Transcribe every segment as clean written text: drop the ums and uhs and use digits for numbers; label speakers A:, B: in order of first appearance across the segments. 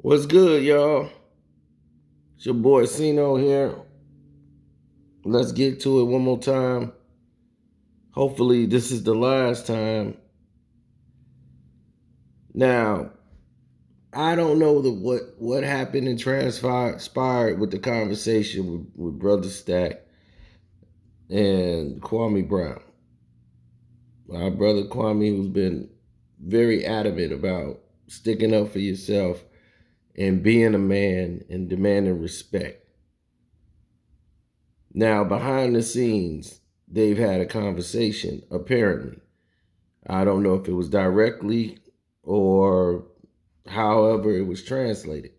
A: What's good, y'all? It's your boy Sino here. Let's get to it one more time. Hopefully, this is the last time. Now, I don't know what happened and transpired with the conversation with Brother Stack and Kwame Brown. My brother Kwame, who's been very adamant about sticking up for yourself and being a man and demanding respect. Now, behind the scenes, they've had a conversation, apparently. I don't know if it was directly or however it was translated.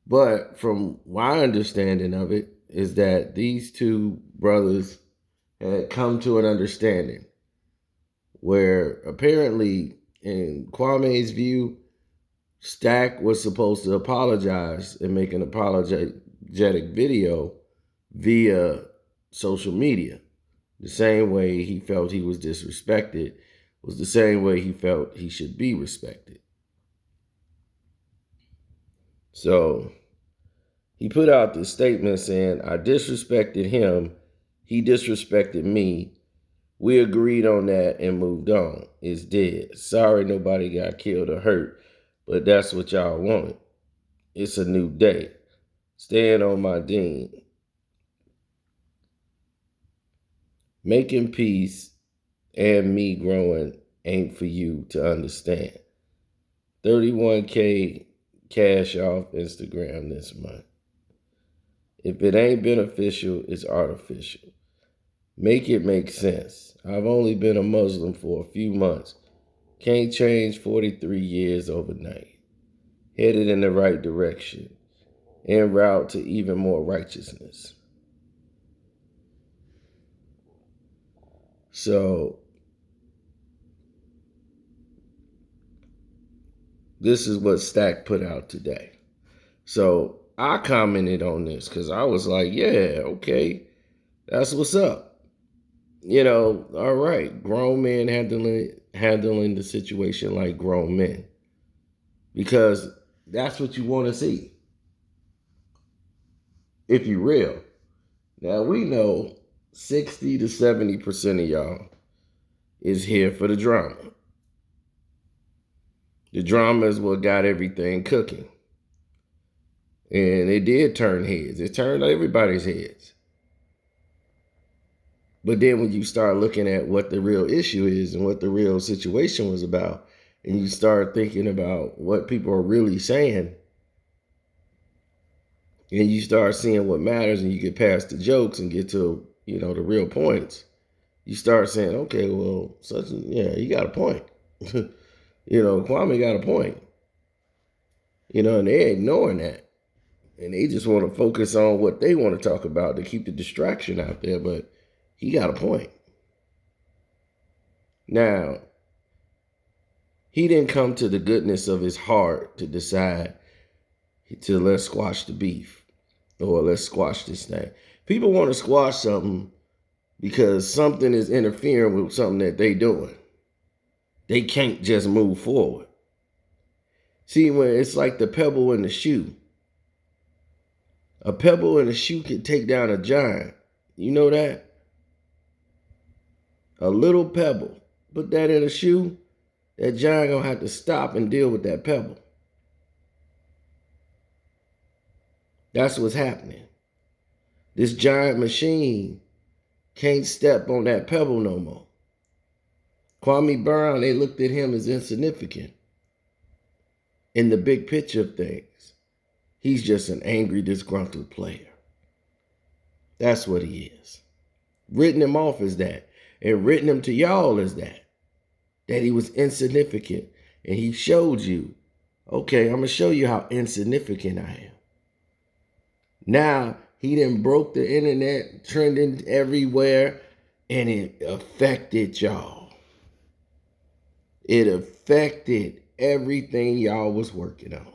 A: But from my understanding of it, is that these two brothers had come to an understanding where apparently, in Kwame's view, Stack was supposed to apologize and make an apologetic video via social media. The same way he felt he was disrespected was the same way he felt he should be respected. So he put out this statement saying, I disrespected him, he disrespected me. We agreed on that and moved on. It's dead. Sorry nobody got killed or hurt, but that's what y'all wanted. It's a new day. Stand on my dean. Making peace and me growing ain't for you to understand. 31K cash off Instagram this month. If it ain't beneficial, it's artificial. Make it make sense. I've only been a Muslim for a few months. Can't change 43 years overnight. Headed in the right direction. En route to even more righteousness. So, this is what Stack put out today. So, I commented on this because I was like, yeah, okay, that's what's up. All right, grown men handling the situation like grown men. Because that's what you want to see. If you're real. Now we know 60 to 70% of y'all is here for the drama. The drama is what got everything cooking. And it did turn heads. It turned everybody's heads. But then when you start looking at what the real issue is and what the real situation was about, and you start thinking about what people are really saying, and you start seeing what matters, and you get past the jokes and get to, the real points, you start saying, okay, well, he got a point. Kwame got a point. And they're ignoring that. And they just want to focus on what they want to talk about to keep the distraction out there, but he got a point. Now, he didn't come to the goodness of his heart to decide to let's squash the beef or let's squash this thing. People want to squash something because something is interfering with something that they doing. They can't just move forward. See, when it's like the pebble in the shoe. A pebble in a shoe can take down a giant. You know that? A little pebble. Put that in a shoe, that giant gonna have to stop and deal with that pebble. That's what's happening. This giant machine can't step on that pebble no more. Kwame Brown, they looked at him as insignificant in the big picture of things. He's just an angry, disgruntled player. That's what he is. Written him off as that, and written him to y'all as that he was insignificant. And he showed you, okay, I'm going to show you how insignificant I am. Now, he done broke the internet, trending everywhere, and it affected y'all. It affected everything y'all was working on.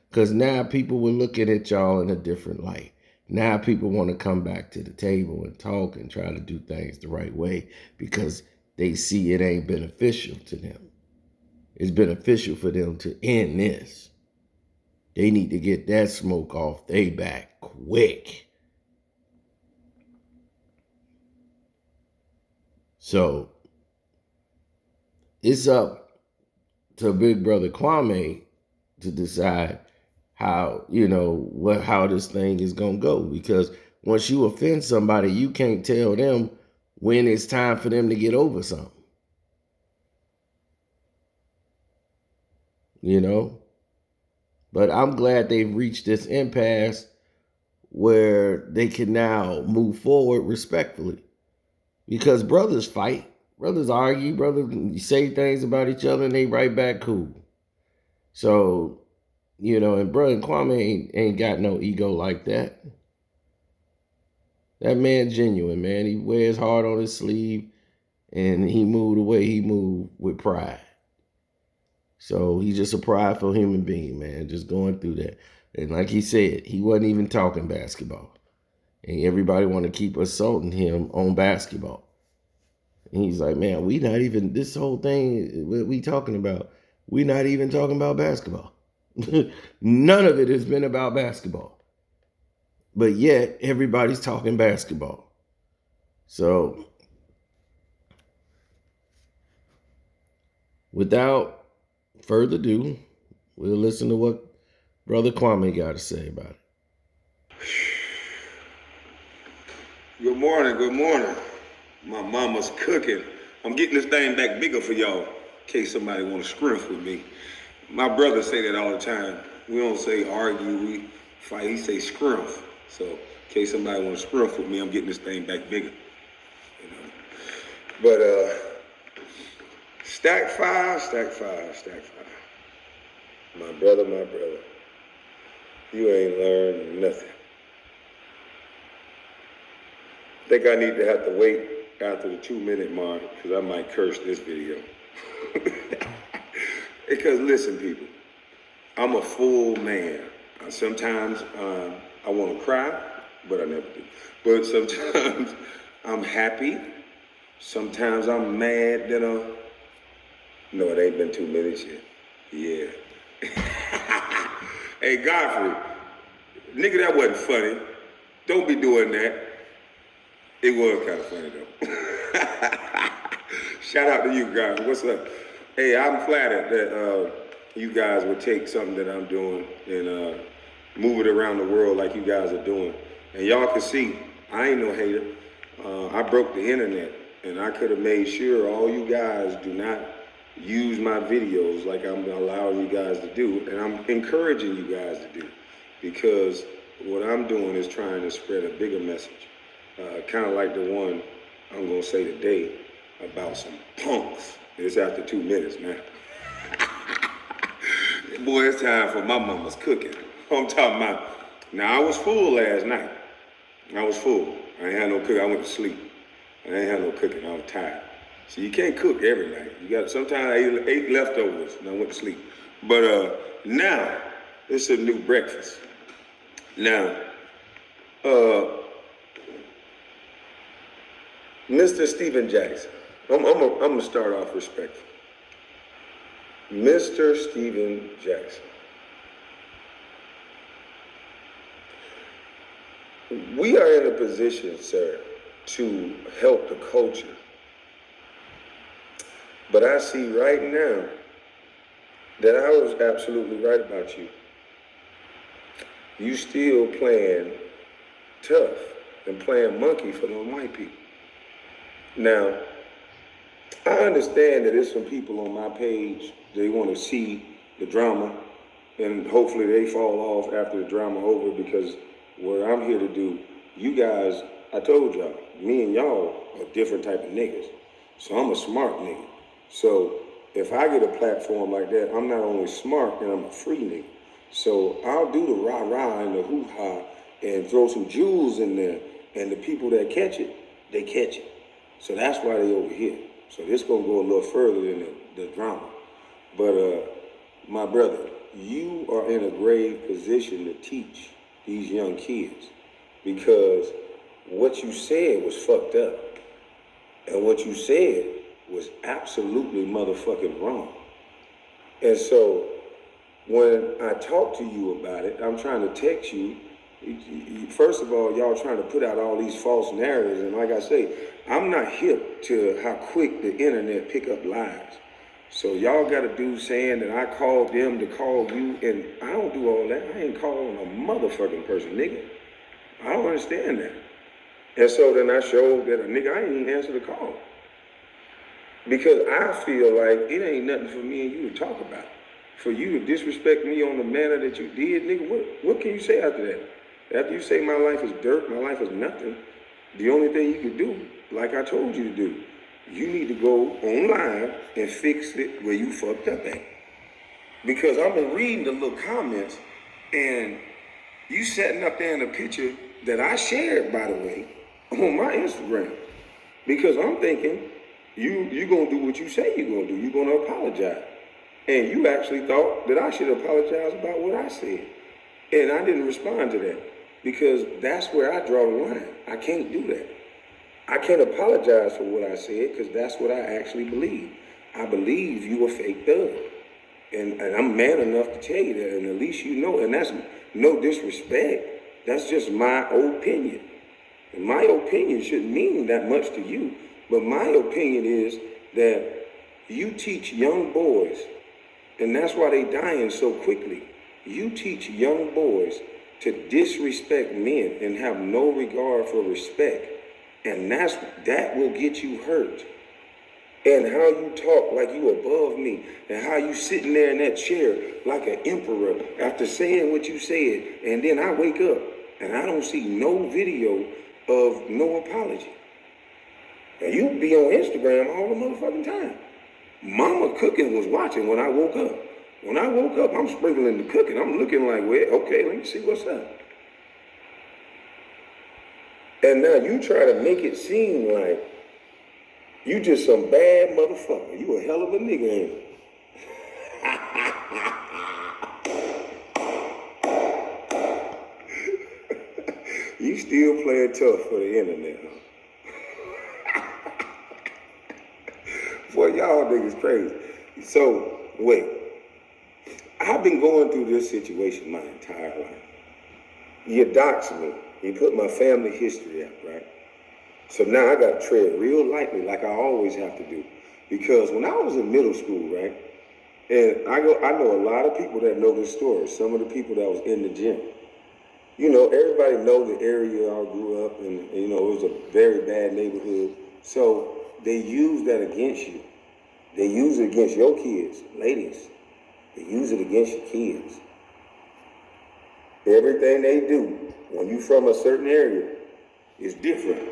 A: Because now people were looking at y'all in a different light. Now people want to come back to the table and talk and try to do things the right way because they see it ain't beneficial to them. It's beneficial for them to end this. They need to get that smoke off they back quick. So it's up to Big Brother Kwame to decide how, how this thing is gonna go. Because once you offend somebody, you can't tell them when it's time for them to get over something. But I'm glad they've reached this impasse where they can now move forward respectfully. Because brothers fight, brothers argue, brothers say things about each other and they right back cool. So, and brother Kwame ain't got no ego like that. That man genuine, man. He wears heart on his sleeve and he moved the way he moved with pride. So he's just a prideful human being, man, just going through that. And like he said, he wasn't even talking basketball. And everybody want to keep assaulting him on basketball. And he's like, man, we not even, this whole thing we talking about, we not even talking about basketball. None of it has been about basketball. But yet, everybody's talking basketball. So, without further ado, we'll listen to what Brother Kwame got to say about it.
B: Good morning, good morning. My mama's cooking. I'm getting this thing back bigger for y'all, in case somebody want to scrimp with me. My brother say that all the time. We don't say argue, we fight, he say scrimp. So, in case somebody want to scrimp with me, I'm getting this thing back bigger. But, stack five. My brother, you ain't learned nothing. I think I need to have to wait after the 2-minute mark because I might curse this video. Because listen, people, I'm a full man. Sometimes I want to cry, but I never do. But sometimes I'm happy. Sometimes I'm mad that no, it ain't been 2 minutes yet. Yeah. Hey, Godfrey, nigga, that wasn't funny. Don't be doing that. It was kind of funny, though. Shout out to you guys. What's up? Hey, I'm flattered that you guys would take something that I'm doing and move it around the world like you guys are doing. And y'all can see, I ain't no hater. I broke the internet, and I could have made sure all you guys do not use my videos like I'm allowing you guys to do, and I'm encouraging you guys to do, because what I'm doing is trying to spread a bigger message. Kind of like the one I'm going to say today about some punks. It's after 2 minutes, man. Boy, it's time for my mama's cooking. I'm talking about, now I was full last night. I was full. I ain't had no cooking. I went to sleep. I ain't had no cooking. I was tired. So you can't cook every night. You got, sometimes I ate leftovers and I went to sleep. But now, it's a new breakfast. Now, Mr. Stephen Jackson. I'm gonna start off respectful. Mr. Stephen Jackson. We are in a position, sir, to help the culture. But I see right now that I was absolutely right about you. You still playing tough and playing monkey for them white people. Now, I understand that there's some people on my page, they want to see the drama, and hopefully they fall off after the drama over, because what I'm here to do, you guys, I told y'all, me and y'all are different type of niggas. So I'm a smart nigga. So if I get a platform like that, I'm not only smart, and I'm a free nigga. So I'll do the rah-rah and the hoo-ha and throw some jewels in there, and the people that catch it, they catch it. So that's why they over here. So this gonna go a little further than the drama. But my brother, you are in a grave position to teach these young kids, because what you said was fucked up. And what you said was absolutely motherfucking wrong. And so when I talk to you about it, I'm trying to text you. First of all, y'all trying to put out all these false narratives, and like I say, I'm not hip to how quick the internet pick up lies. So y'all got to do saying that I called them to call you, and I don't do all that. I ain't calling a motherfucking person, nigga. I don't understand that. And so then I showed that a nigga, I ain't even answer the call. Because I feel like it ain't nothing for me and you to talk about. For you to disrespect me on the manner that you did, nigga, what can you say after that? After you say my life is dirt, my life is nothing, the only thing you can do, like I told you to do, you need to go online and fix it where you fucked up at. Because I've been reading the little comments, and you setting up there in a picture that I shared, by the way, on my Instagram. Because I'm thinking, you gonna do what you say you're gonna do. You're gonna apologize. And you actually thought that I should apologize about what I said. And I didn't respond to that. Because that's where I draw the line. I can't do that. I can't apologize for what I said because that's what I actually believe. I believe you a fake thug. And I'm man enough to tell you that, and at least you know, and that's no disrespect. That's just my opinion. And my opinion shouldn't mean that much to you, but my opinion is that you teach young boys, and that's why they dying so quickly. You teach young boys to disrespect men and have no regard for respect. And that will get you hurt. And how you talk like you above me, and how you sitting there in that chair like an emperor after saying what you said, and then I wake up and I don't see no video of no apology. And you be on Instagram all the motherfucking time. Mama cooking was watching when I woke up. When I woke up, I'm sprinkling the cooking. I'm looking like, well, okay, let me see what's up. And now you try to make it seem like you just some bad motherfucker. You a hell of a nigga, ain't you? You still playing tough for the internet, huh? Boy, y'all niggas crazy. So, wait. I've been going through this situation my entire life. You doxed me. You put my family history up, right? So now I got to tread real lightly like I always have to do. Because when I was in middle school, right, and I know a lot of people that know this story, some of the people that was in the gym. You know, everybody know the area I grew up in, you know, it was a very bad neighborhood. So they use that against you. They use it against your kids, ladies. They use it against your kids. Everything they do when you from a certain area is different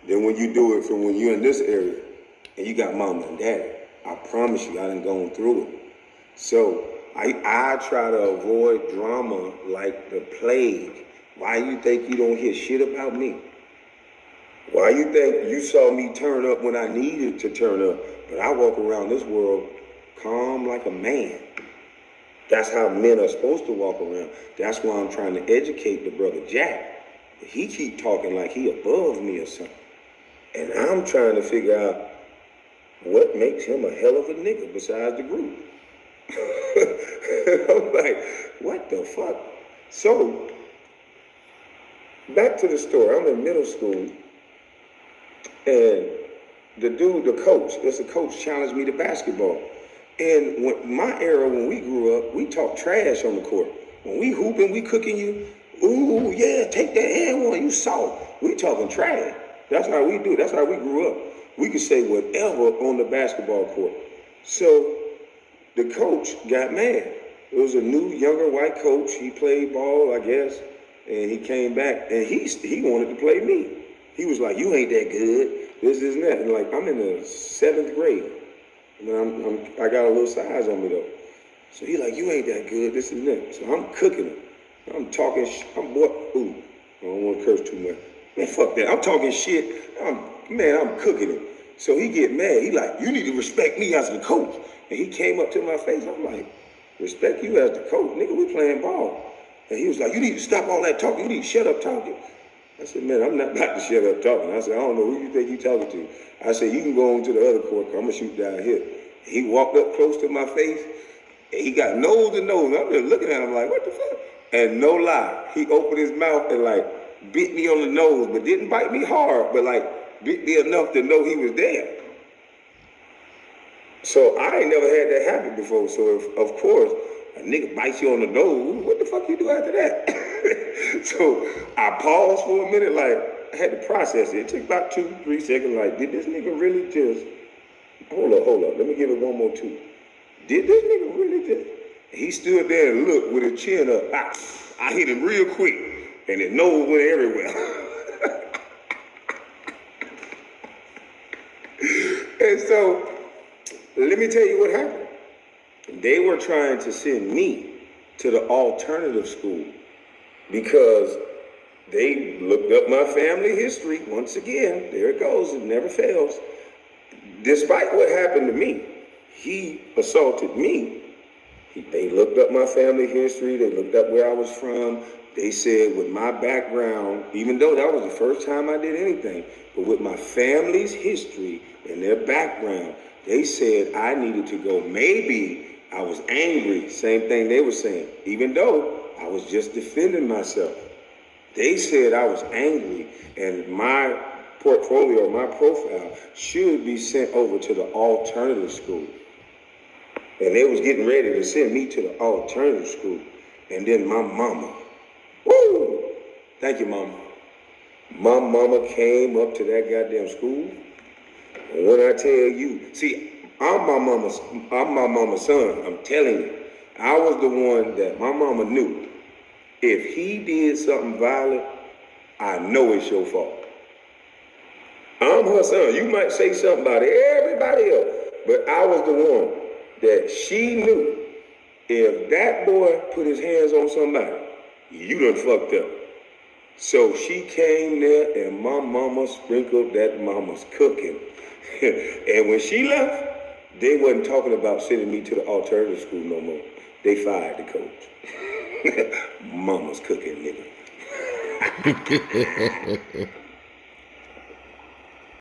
B: than when you do it from when you're in this area and you got mama and daddy. I promise you, I done gone through it. So I try to avoid drama like the plague. Why you think you don't hear shit about me? Why you think you saw me turn up when I needed to turn up? But I walk around this world calm like a man. That's how men are supposed to walk around. That's why I'm trying to educate the brother Jack. He keep talking like he above me or something. And I'm trying to figure out what makes him a hell of a nigga besides the group. I'm like, what the fuck? So, back to the story. I'm in middle school, and the dude, the coach, there's a coach challenged me to basketball. And when my era, when we grew up, we talked trash on the court. When we hooping, we cooking you, ooh, yeah, take that hand one, you soft. We talking trash. That's how we do it. That's how we grew up. We could say whatever on the basketball court. So the coach got mad. It was a new, younger white coach. He played ball, I guess, and he came back, and he wanted to play me. He was like, you ain't that good, this, and that. And like, I'm in the 7th grade. I got a little size on me though. So he like, you ain't that good, this and that. So I'm cooking him. I'm talking, ooh, I don't want to curse too much. Man, fuck that. I'm talking shit. I'm cooking him. So he get mad. He like, you need to respect me as the coach. And he came up to my face. I'm like, respect you as the coach? Nigga, we playing ball. And he was like, you need to stop all that talking. You need to shut up talking. I said, man, I'm not about to shut up talking. I said, I don't know who you think you talking to. I said, you can go on to the other court. I'm going to shoot down here. He walked up close to my face, And he got nose to nose. I'm just looking at him like, what the fuck? And no lie, he opened his mouth and like bit me on the nose, but didn't bite me hard, but like bit me enough to know he was there. So I ain't never had that happen before. So if, of course, a nigga bites you on the nose, what the fuck you do after that? So I paused for a minute, like I had to process it. It took about 2-3 seconds. Like, did this nigga really just? Hold up. Let me give it one more two. Did this nigga really just? He stood there and looked with his chin up. I hit him real quick, and his nose went everywhere. And so, let me tell you what happened. They were trying to send me to the alternative school because they looked up my family history. Once again, there it goes, it never fails. Despite what happened to me, he assaulted me. They looked up my family history, they looked up where I was from. They said with my background, even though that was the first time I did anything, but with my family's history and their background, they said I needed to go. Maybe I was angry, same thing they were saying, even though I was just defending myself. They said I was angry and my portfolio, my profile should be sent over to the alternative school. And they was getting ready to send me to the alternative school. And then my mama, woo, thank you, mama. My mama came up to that goddamn school. And when I tell you, see, I'm my mama's son. I'm telling you, I was the one that my mama knew. If he did something violent, I know it's your fault. I'm her son. You might say something about everybody else, but I was the one that she knew if that boy put his hands on somebody, you done fucked up. So she came there and my mama sprinkled that mama's cooking. And when she left, they wasn't talking about sending me to the alternative school no more. They fired the coach. Mama's cooking, nigga.